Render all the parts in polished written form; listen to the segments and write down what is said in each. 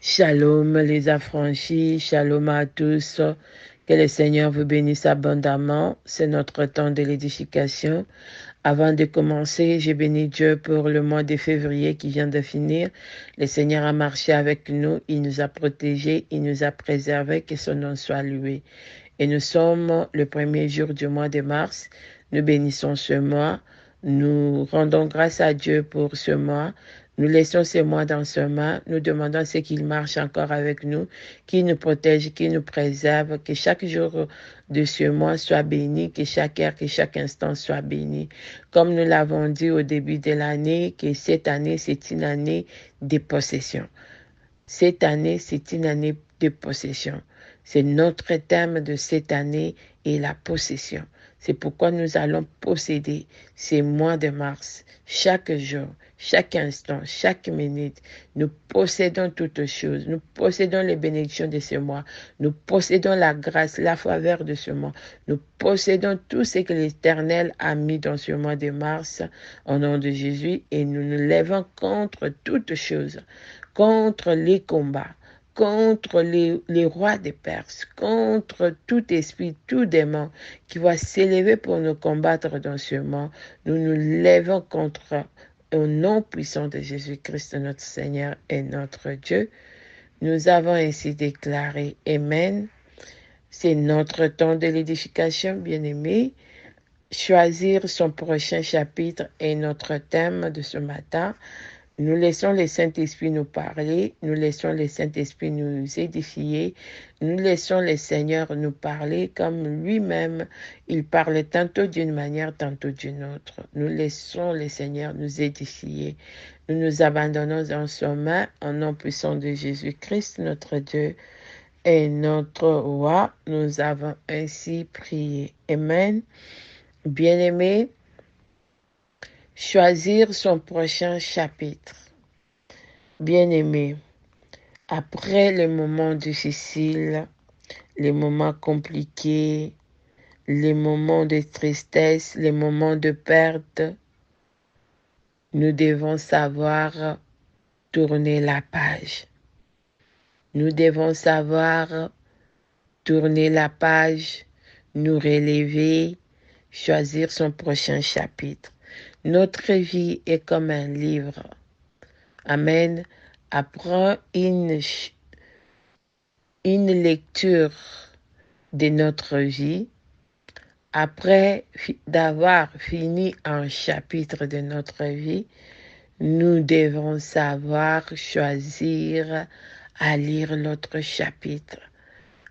Shalom les affranchis, shalom à tous. Que le Seigneur vous bénisse abondamment. C'est notre temps de l'édification. Avant de commencer, j'ai béni Dieu pour le mois de février qui vient de finir. Le Seigneur a marché avec nous, il nous a protégés, il nous a préservés, que son nom soit loué. Et nous sommes le premier jour du mois de mars. Nous bénissons ce mois. Nous rendons grâce à Dieu pour ce mois. Nous laissons ce mois dans ce mois. Nous demandons ce qu'il marche encore avec nous, qu'il nous protège, qu'il nous préserve, que chaque jour de ce mois soit béni, que chaque heure, que chaque instant soit béni. Comme nous l'avons dit au début de l'année, que cette année, c'est une année de possession. Cette année, c'est une année de possession. C'est notre thème de cette année et la possession. C'est pourquoi nous allons posséder ces mois de mars. Chaque jour, chaque instant, chaque minute, nous possédons toutes choses. Nous possédons les bénédictions de ce mois. Nous possédons la grâce, la faveur de ce mois. Nous possédons tout ce que l'Éternel a mis dans ce mois de mars au nom de Jésus et nous nous levons contre toutes choses, contre les combats, contre les rois des Perses, contre tout esprit, tout démon qui va s'élever pour nous combattre dans ce monde. Nous nous levons contre au nom puissant de Jésus-Christ, notre Seigneur et notre Dieu. Nous avons ainsi déclaré Amen. C'est notre temps de l'édification, bien-aimé. Choisir son prochain chapitre est notre thème de ce matin. Nous laissons le Saint-Esprit nous parler, nous laissons le Saint-Esprit nous édifier, nous laissons le Seigneur nous parler comme lui-même, il parle tantôt d'une manière, tantôt d'une autre. Nous laissons le Seigneur nous édifier. Nous nous abandonnons en son main, au nom puissant de Jésus-Christ, notre Dieu et notre roi. Nous avons ainsi prié. Amen. Bien-aimé, choisir son prochain chapitre. Bien-aimé, après les moments difficiles, les moments compliqués, les moments de tristesse, les moments de perte, nous devons savoir tourner la page. Nous devons savoir tourner la page, nous relever, choisir son prochain chapitre. Notre vie est comme un livre. Amen. Après une lecture de notre vie, après d'avoir fini un chapitre de notre vie, nous devons savoir choisir à lire l'autre chapitre,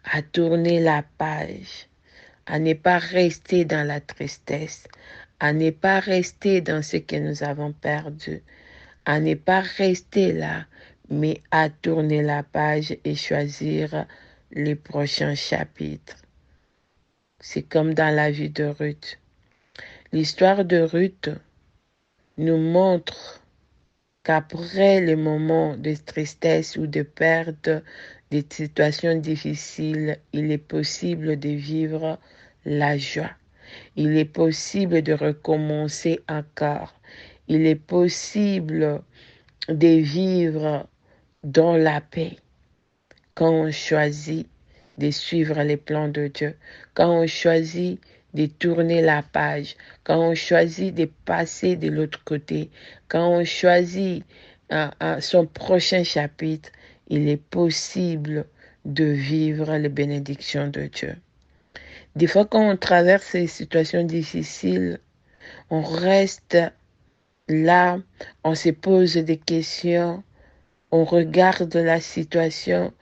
à tourner la page, à ne pas rester dans la tristesse, à ne pas rester dans ce que nous avons perdu, à ne pas rester là, mais à tourner la page et choisir les prochains chapitres. C'est comme dans la vie de Ruth. L'histoire de Ruth nous montre qu'après les moments de tristesse ou de perte, des situations difficiles, il est possible de vivre la joie. Il est possible de recommencer encore. Il est possible de vivre dans la paix quand on choisit de suivre les plans de Dieu, quand on choisit de tourner la page, quand on choisit de passer de l'autre côté, quand on choisit son prochain chapitre, il est possible de vivre les bénédictions de Dieu. Des fois, quand on traverse ces situations difficiles, on reste là, on se pose des questions, on regarde la situation,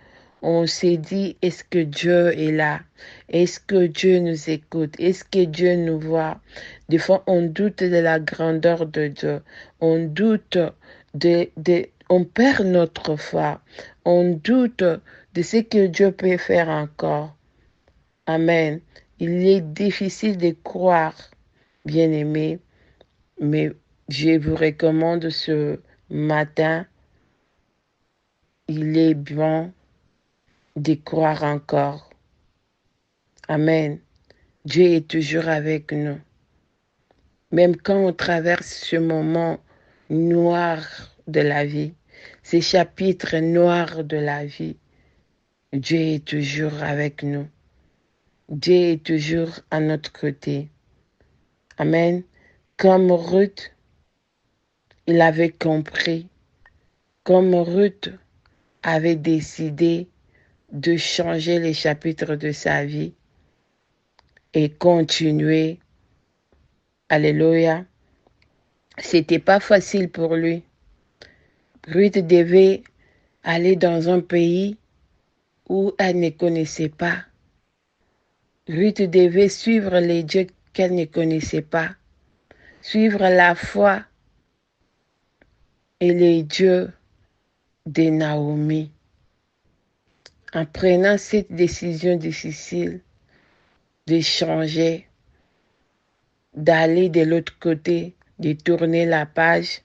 on s'est dit, est-ce que Dieu est là? Est-ce que Dieu nous écoute? Est-ce que Dieu nous voit? Des fois, on doute de la grandeur de Dieu. On doute on perd notre foi. On doute de ce que Dieu peut faire encore. Amen. Il est difficile de croire, bien-aimé, mais je vous recommande ce matin, il est bon de croire encore. Amen. Dieu est toujours avec nous. Même quand on traverse ce moment noir de la vie, ces chapitres noirs de la vie, Dieu est toujours avec nous. Dieu est toujours à notre côté. Amen. Comme Ruth, il avait compris, comme Ruth avait décidé de changer les chapitres de sa vie et continuer. Alléluia. C'était pas facile pour lui. Ruth devait aller dans un pays où elle ne connaissait pas. Ruth devait suivre les dieux qu'elle ne connaissait pas, suivre la foi et les dieux de Naomi. En prenant cette décision difficile de changer, d'aller de l'autre côté, de tourner la page,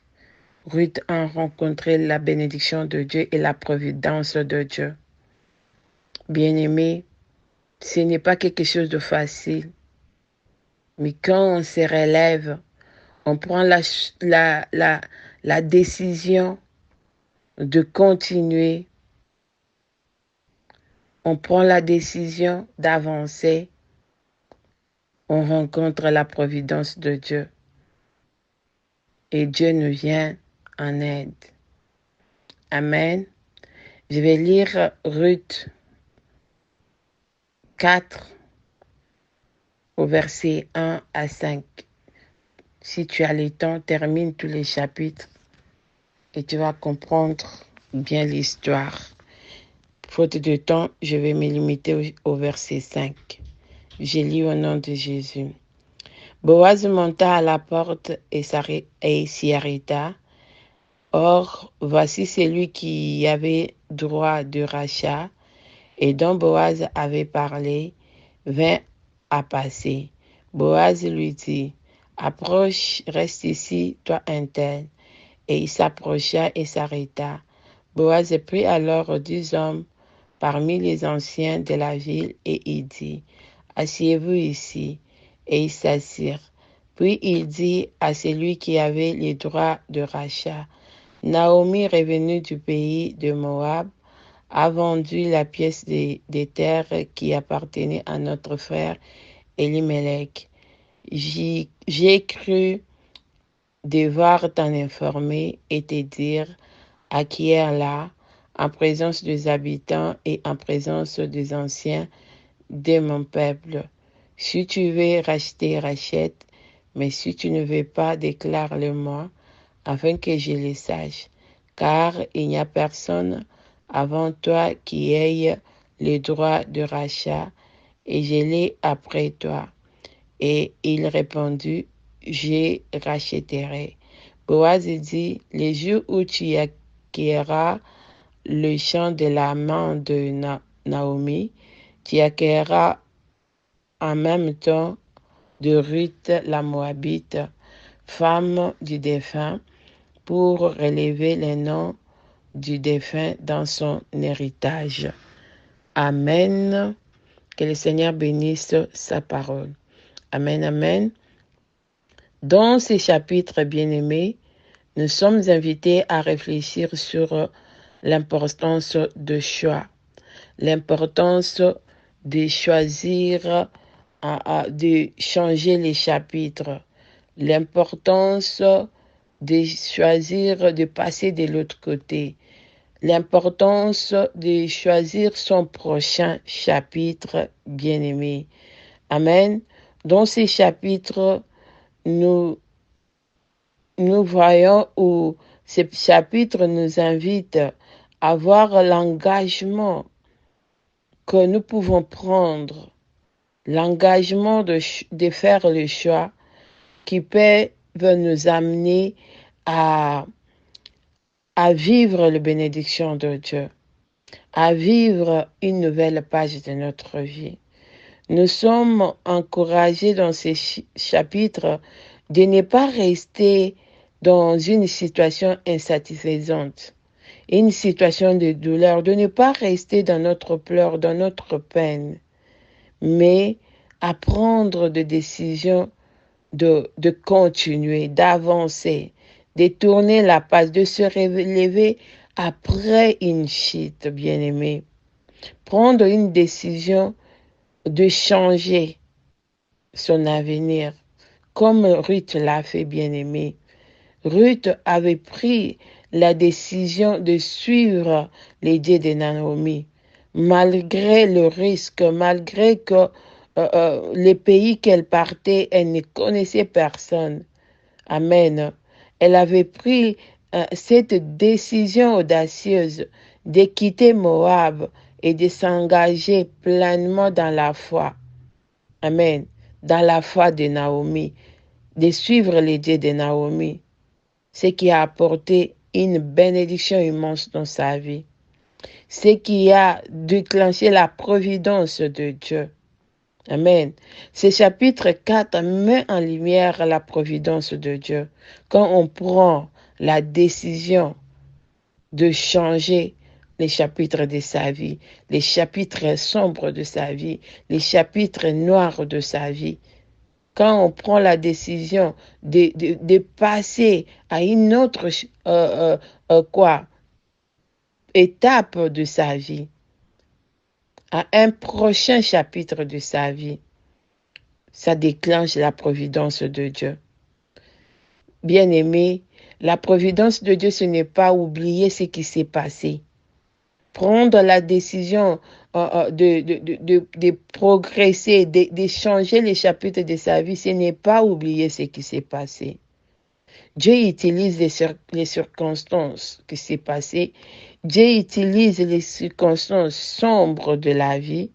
Ruth a rencontré la bénédiction de Dieu et la providence de Dieu. Bien-aimé, ce n'est pas quelque chose de facile. Mais quand on se relève, on prend la décision de continuer. On prend la décision d'avancer. On rencontre la providence de Dieu. Et Dieu nous vient en aide. Amen. Je vais lire Ruth 4 au verset 1 à 5. Si tu as le temps, termine tous les chapitres et tu vas comprendre bien l'histoire. Faute de temps, je vais me limiter au verset 5. Je lis au nom de Jésus. Boaz monta à la porte et s'y arrêta. Or, voici celui qui avait droit de rachat et dont Boaz avait parlé, vint à passer. Boaz lui dit, approche, reste ici, toi un tel. Et il s'approcha et s'arrêta. Boaz prit alors 10 hommes parmi les anciens de la ville et il dit, asseyez-vous ici. Et ils s'assirent. Puis il dit à celui qui avait les droits de rachat, Naomi, revenue du pays de Moab, a vendu la pièce des terres qui appartenait à notre frère Elimelech. J'ai cru devoir t'en informer et te dire, acquiert-la en présence des habitants et en présence des anciens de mon peuple. Si tu veux racheter, rachète, mais si tu ne veux pas, déclare-le-moi, afin que je le sache, car il n'y a personne avant toi qui ait le droit de rachat, et je l'ai après toi. Et il répondit, je rachèterai. Boaz dit, le jour où tu acquerras le champ de la main de Naomi, tu acquerras en même temps de Ruth la Moabite, femme du défunt, pour relever les noms du défunt dans son héritage. Amen. Que le Seigneur bénisse sa parole. Amen, amen. Dans ces chapitres bien-aimés, nous sommes invités à réfléchir sur l'importance de choix, l'importance de choisir, de changer les chapitres, l'importance de choisir de passer de l'autre côté, l'importance de choisir son prochain chapitre bien-aimé. Amen. Dans ces chapitres, nous voyons où ces chapitres nous invitent à voir l'engagement que nous pouvons prendre, l'engagement de faire le choix qui peut nous amener à vivre les bénédictions de Dieu, à vivre une nouvelle page de notre vie. Nous sommes encouragés dans ces chapitres de ne pas rester dans une situation insatisfaisante, une situation de douleur, de ne pas rester dans notre pleur, dans notre peine, mais à prendre des décisions de continuer, d'avancer, de tourner la page, de se relever après une chute, bien-aimé, prendre une décision de changer son avenir, comme Ruth l'a fait, bien-aimé. Ruth avait pris la décision de suivre les dieux de Naomi, malgré le risque, malgré que les pays qu'elle partait, elle ne connaissait personne. Amen. Elle avait pris cette décision audacieuse de quitter Moab et de s'engager pleinement dans la foi. Amen. Dans la foi de Naomi, de suivre les dieux de Naomi, ce qui a apporté une bénédiction immense dans sa vie, ce qui a déclenché la providence de Dieu. Amen. Ce chapitre 4 met en lumière la providence de Dieu. Quand on prend la décision de changer les chapitres de sa vie, les chapitres sombres de sa vie, les chapitres noirs de sa vie, quand on prend la décision de passer à une autre étape de sa vie, à un prochain chapitre de sa vie, ça déclenche la providence de Dieu. Bien-aimé, la providence de Dieu, ce n'est pas oublier ce qui s'est passé. Prendre la décision de progresser, de changer les chapitres de sa vie, ce n'est pas oublier ce qui s'est passé. Dieu utilise les circonstances qui s'est passées. Dieu utilise les circonstances sombres de la vie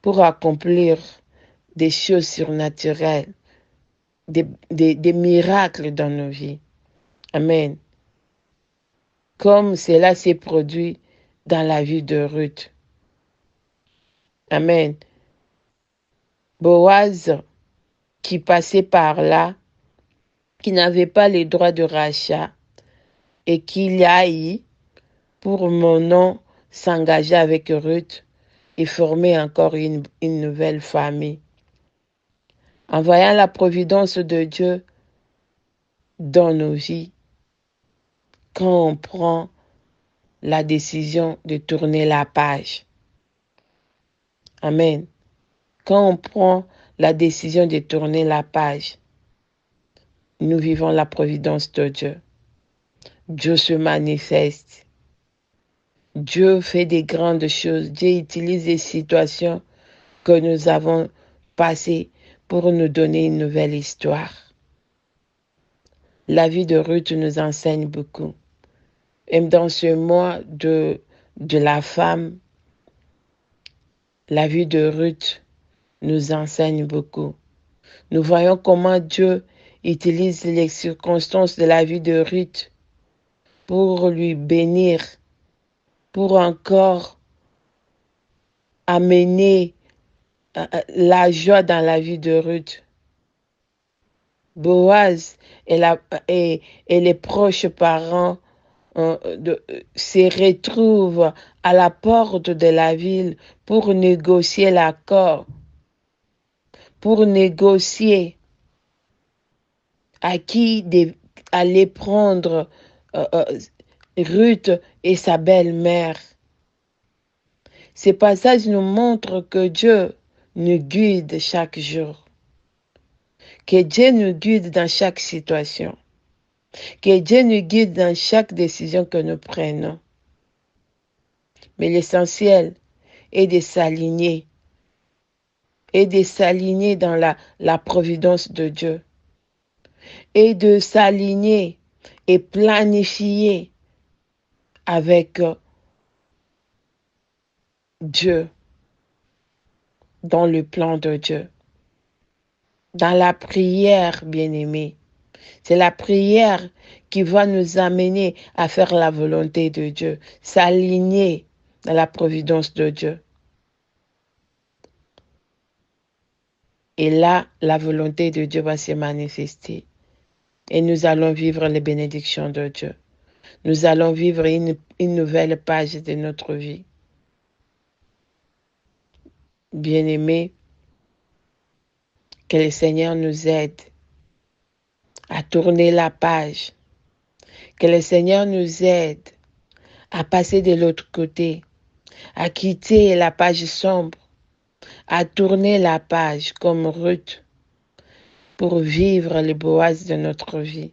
pour accomplir des choses surnaturelles, des miracles dans nos vies. Amen. Comme cela s'est produit dans la vie de Ruth. Amen. Boaz, qui passait par là, qui n'avait pas les droits de rachat et qui a eu, pour mon nom, s'engager avec Ruth et former encore une nouvelle famille. En voyant la providence de Dieu dans nos vies, quand on prend la décision de tourner la page. Amen. Quand on prend la décision de tourner la page, nous vivons la providence de Dieu. Dieu se manifeste. Dieu fait des grandes choses. Dieu utilise des situations que nous avons passées pour nous donner une nouvelle histoire. La vie de Ruth nous enseigne beaucoup. Et dans ce mois de la femme, la vie de Ruth nous enseigne beaucoup. Nous voyons comment Dieu utilise les circonstances de la vie de Ruth pour lui bénir, pour encore amener la joie dans la vie de Ruth. Boaz et les proches parents se retrouvent à la porte de la ville pour négocier l'accord, pour négocier à qui aller prendre Ruth et sa belle-mère. Ces passages nous montrent que Dieu nous guide chaque jour, que Dieu nous guide dans chaque situation, que Dieu nous guide dans chaque décision que nous prenons. Mais l'essentiel est de s'aligner, dans la providence de Dieu, et de s'aligner et planifier avec Dieu, dans le plan de Dieu. Dans la prière, bien-aimée. C'est la prière qui va nous amener à faire la volonté de Dieu, s'aligner dans la providence de Dieu. Et là, la volonté de Dieu va se manifester. Et nous allons vivre les bénédictions de Dieu. Nous allons vivre une nouvelle page de notre vie. Bien-aimés, que le Seigneur nous aide à tourner la page. Que le Seigneur nous aide à passer de l'autre côté, à quitter la page sombre, à tourner la page comme Ruth pour vivre les Boaz de notre vie,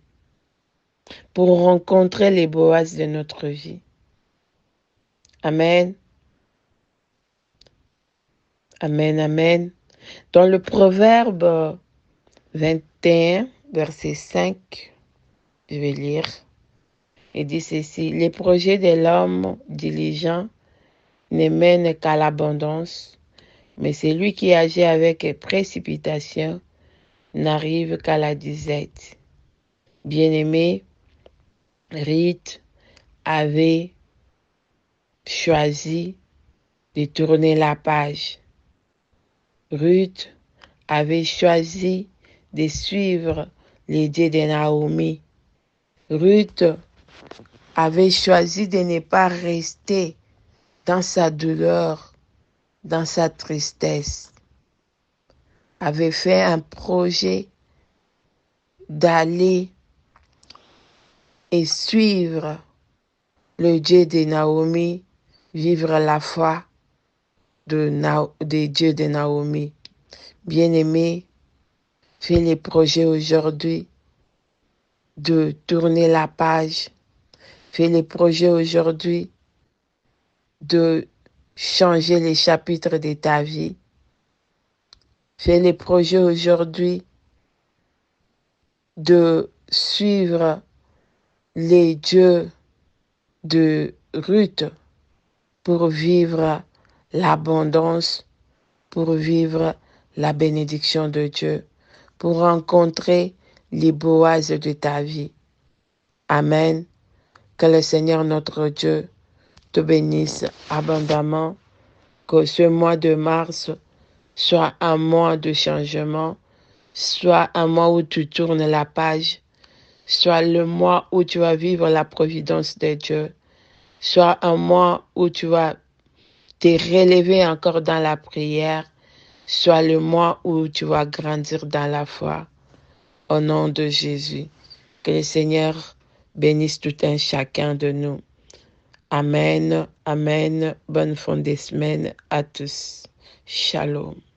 pour rencontrer les Boaz de notre vie. Amen. Amen, amen. Dans le Proverbe 21, verset 5, je vais lire. Il dit ceci: les projets de l'homme diligent ne mènent qu'à l'abondance, mais celui qui agit avec précipitation n'arrive qu'à la disette. Bien-aimé, Ruth avait choisi de tourner la page. Ruth avait choisi de suivre l'idée de Naomi. Ruth avait choisi de ne pas rester dans sa douleur, dans sa tristesse. Avait fait un projet d'aller et suivre le Dieu de Naomi, vivre la foi de Dieu de Naomi. Bien-aimé, fais les projets aujourd'hui de tourner la page. Fais les projets aujourd'hui de changer les chapitres de ta vie. Fais les projets aujourd'hui de suivre les dieux de Ruth pour vivre l'abondance, pour vivre la bénédiction de Dieu, pour rencontrer les Boaz de ta vie. Amen. Que le Seigneur notre Dieu te bénisse abondamment, que ce mois de mars soit un mois de changement, soit un mois où tu tournes la page, soit le mois où tu vas vivre la providence de Dieu, soit un mois où tu vas te relever encore dans la prière, soit le mois où tu vas grandir dans la foi. Au nom de Jésus, que le Seigneur bénisse tout un chacun de nous. Amen, amen. Bonne fin de semaine à tous. Shalom.